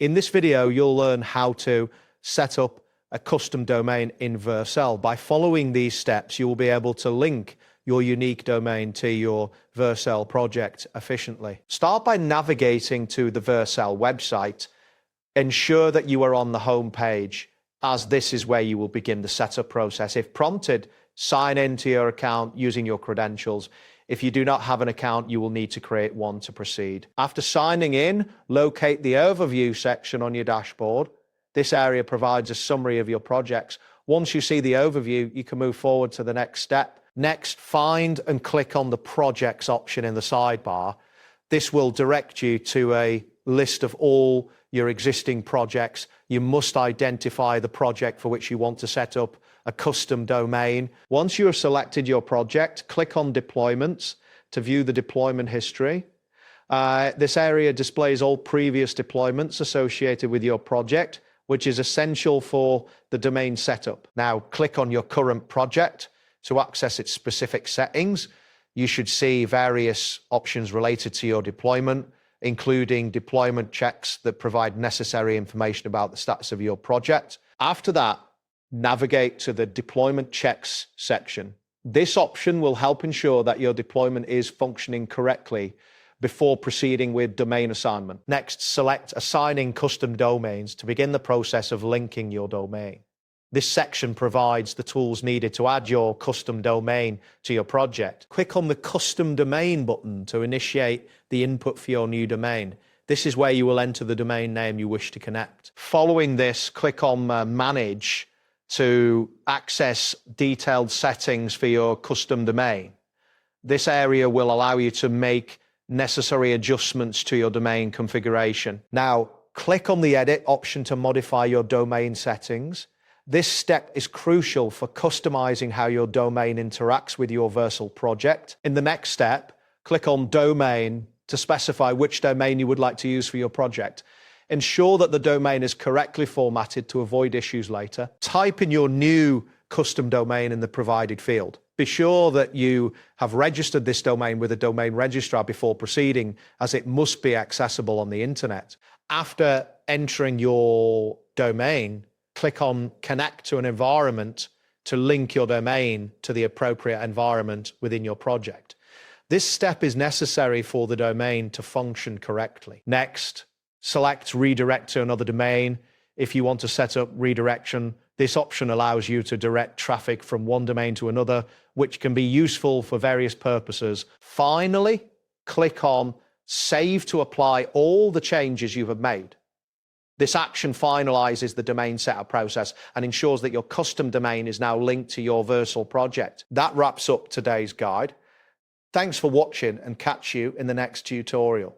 In this video, you'll learn how to set up a custom domain in Vercel. By following these steps, you will be able to link your unique domain to your Vercel project efficiently. Start by navigating to the Vercel website. Ensure that you are on the home page, as this is where you will begin the setup process. If prompted, sign into your account using your credentials. If you do not have an account, you will need to create one to proceed. After signing in, locate the overview section on your dashboard. This area provides a summary of your projects. Once you see the overview, you can move forward to the next step. Next, find and click on the projects option in the sidebar. This will direct you to a list of all your existing projects. You must identify the project for which you want to set up a custom domain. Once you have selected your project, click on Deployments to view the deployment history. This area displays all previous deployments associated with your project, which is essential for the domain setup. Now, click on your current project to access its specific settings. You should see various options related to your deployment, including deployment checks that provide necessary information about the status of your project. After that, navigate to the deployment checks section. This option will help ensure that your deployment is functioning correctly before proceeding with domain assignment. Next, select assigning custom domains to begin the process of linking your domain. This section provides the tools needed to add your custom domain to your project. Click on the Custom Domain button to initiate the input for your new domain. This is where you will enter the domain name you wish to connect. Following this, click on Manage to access detailed settings for your custom domain. This area will allow you to make necessary adjustments to your domain configuration. Now, click on the Edit option to modify your domain settings. This step is crucial for customizing how your domain interacts with your Vercel project. In the next step, click on Domain to specify which domain you would like to use for your project. Ensure that the domain is correctly formatted to avoid issues later. Type in your new custom domain in the provided field. Be sure that you have registered this domain with a domain registrar before proceeding, as it must be accessible on the internet. After entering your domain, click on Connect to an environment to link your domain to the appropriate environment within your project. This step is necessary for the domain to function correctly. Next, select Redirect to another domain. If you want to set up redirection, this option allows you to direct traffic from one domain to another, which can be useful for various purposes. Finally, click on Save to apply all the changes you have made. This action finalizes the domain setup process and ensures that your custom domain is now linked to your Vercel project. That wraps up today's guide. Thanks for watching, and catch you in the next tutorial.